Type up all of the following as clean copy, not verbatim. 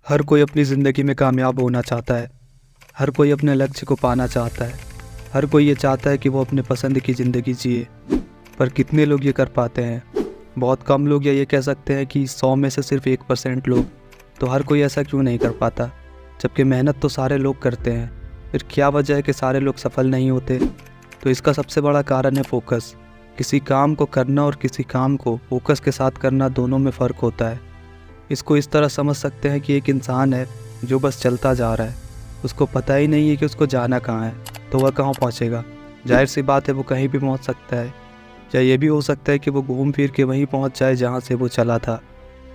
हर कोई अपनी ज़िंदगी में कामयाब होना चाहता है। हर कोई अपने लक्ष्य को पाना चाहता है। हर कोई ये चाहता है कि वो अपने पसंद की ज़िंदगी जिए। पर कितने लोग ये कर पाते हैं? बहुत कम लोग, या ये कह सकते हैं कि 100 में से सिर्फ 1% लोग। तो हर कोई ऐसा क्यों नहीं कर पाता, जबकि मेहनत तो सारे लोग करते हैं? फिर क्या वजह है कि सारे लोग सफल नहीं होते? तो इसका सबसे बड़ा कारण है फोकस। किसी काम को करना और किसी काम को फोकस के साथ करना, दोनों में फ़र्क होता है। इसको इस तरह समझ सकते हैं कि एक इंसान है जो बस चलता जा रहा है। उसको पता ही नहीं है कि उसको जाना कहाँ है, तो वह कहाँ पहुँचेगा। जाहिर सी बात है, वो कहीं भी पहुँच सकता है, या ये भी हो सकता है कि वो घूम फिर के वहीं पहुँच जाए जहाँ से वो चला था।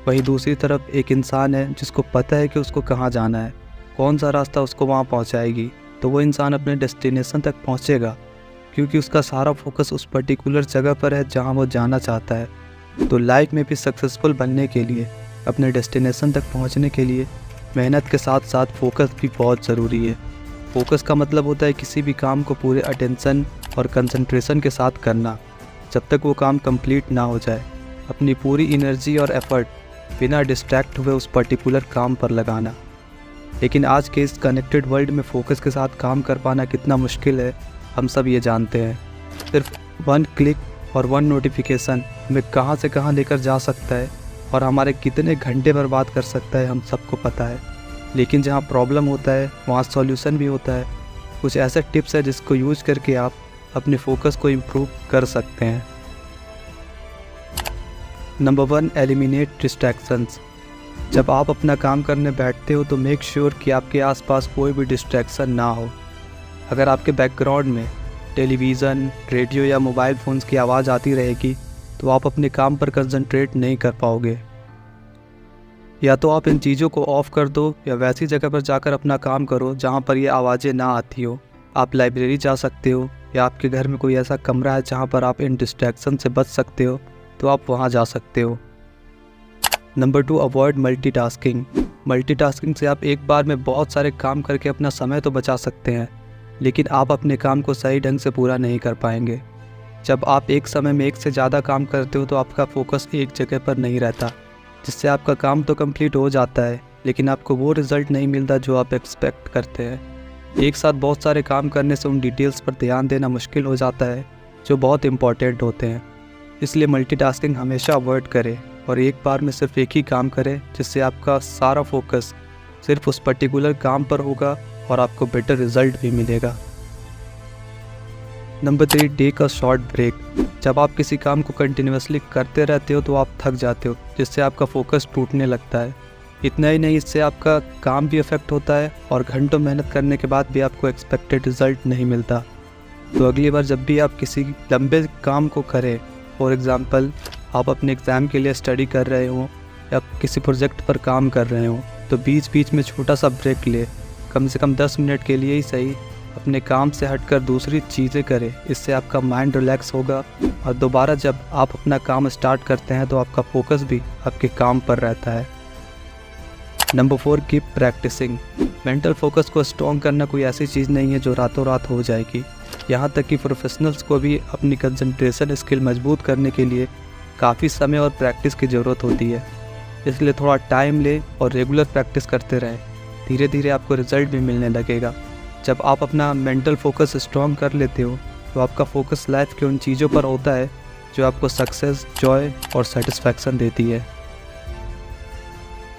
वहीं दूसरी तरफ एक इंसान है जिसको पता है कि उसको कहाँ जाना है, कौन सा रास्ता उसको वहाँ पहुँचाएगी। तो वो इंसान अपने डेस्टिनेशन तक पहुँचेगा, क्योंकि उसका सारा फोकस उस पर्टिकुलर जगह पर है जहाँ वो जाना चाहता है। तो लाइफ में भी सक्सेसफुल बनने के लिए, अपने डेस्टिनेशन तक पहुंचने के लिए मेहनत के साथ साथ फोकस भी बहुत ज़रूरी है। फोकस का मतलब होता है किसी भी काम को पूरे अटेंशन और कंसंट्रेशन के साथ करना, जब तक वो काम कंप्लीट ना हो जाए। अपनी पूरी एनर्जी और एफर्ट बिना डिस्ट्रैक्ट हुए उस पर्टिकुलर काम पर लगाना। लेकिन आज के इस कनेक्टेड वर्ल्ड में फ़ोकस के साथ काम कर पाना कितना मुश्किल है, हम सब ये जानते हैं। सिर्फ 1 क्लिक और 1 नोटिफिकेशन हमें कहाँ से कहाँ लेकर जा सकता है और हमारे कितने घंटे बर्बाद कर सकता है, हम सबको पता है। लेकिन जहाँ प्रॉब्लम होता है वहाँ सॉल्यूशन भी होता है। कुछ ऐसे टिप्स है जिसको यूज़ करके आप अपने फोकस को इम्प्रूव कर सकते हैं। Number 1, eliminate distractions. जब आप अपना काम करने बैठते हो तो मेक श्योर कि आपके आसपास कोई भी डिस्ट्रैक्शन ना हो। अगर आपके बैकग्राउंड में टेलीविज़न, रेडियो या मोबाइल फ़ोन्स की आवाज़ आती रहेगी तो आप अपने काम पर कंसंट्रेट नहीं कर पाओगे। या तो आप इन चीज़ों को ऑफ़ कर दो, या वैसी जगह पर जाकर अपना काम करो जहाँ पर ये आवाज़ें ना आती हो। आप लाइब्रेरी जा सकते हो, या आपके घर में कोई ऐसा कमरा है जहाँ पर आप इन डिस्ट्रैक्शन से बच सकते हो, तो आप वहाँ जा सकते हो। Number 2, avoid multitasking. मल्टीटास्किंग से आप एक बार में बहुत सारे काम करके अपना समय तो बचा सकते हैं, लेकिन आप अपने काम को सही ढंग से पूरा नहीं कर पाएंगे। जब आप एक समय में एक से ज़्यादा काम करते हो तो आपका फोकस एक जगह पर नहीं रहता, जिससे आपका काम तो कंप्लीट हो जाता है, लेकिन आपको वो रिज़ल्ट नहीं मिलता जो आप एक्सपेक्ट करते हैं। एक साथ बहुत सारे काम करने से उन डिटेल्स पर ध्यान देना मुश्किल हो जाता है जो बहुत इंपॉर्टेंट होते हैं। इसलिए मल्टीटास्किंग हमेशा अवॉइड करें और एक बार में सिर्फ एक ही काम करें, जिससे आपका सारा फोकस सिर्फ उस पर्टिकुलर काम पर होगा और आपको बेटर रिज़ल्ट भी मिलेगा। Number 3, take a short break. जब आप किसी काम को कंटिन्यूसली करते रहते हो तो आप थक जाते हो, जिससे आपका फोकस टूटने लगता है। इतना ही नहीं, इससे आपका काम भी अफेक्ट होता है और घंटों मेहनत करने के बाद भी आपको एक्सपेक्टेड रिज़ल्ट नहीं मिलता। तो अगली बार जब भी आप किसी लंबे काम को करें, फॉर एग्ज़ाम्पल आप अपने एग्ज़ाम के लिए स्टडी कर रहे हो या किसी प्रोजेक्ट पर काम कर रहे हो, तो बीच बीच में छोटा सा ब्रेक ले, कम से कम 10 मिनट के लिए ही सही, अपने काम से हटकर दूसरी चीज़ें करें। इससे आपका माइंड रिलैक्स होगा और दोबारा जब आप अपना काम स्टार्ट करते हैं तो आपका फोकस भी आपके काम पर रहता है। Number 4, keep practicing. Mental focus को स्ट्रॉन्ग करना कोई ऐसी चीज़ नहीं है जो रातों रात हो जाएगी। यहाँ तक कि प्रोफेशनल्स को भी अपनी कंसंट्रेशन स्किल मजबूत करने के लिए काफ़ी समय और प्रैक्टिस की ज़रूरत होती है। इसलिए थोड़ा टाइम ले और रेगुलर प्रैक्टिस करते रहें। धीरे धीरे आपको रिज़ल्ट भी मिलने लगेगा। जब आप अपना मेंटल फोकस स्ट्रॉन्ग कर लेते हो तो आपका फोकस लाइफ के उन चीज़ों पर होता है जो आपको सक्सेस, जॉय और सेटिस्फैक्शन देती है।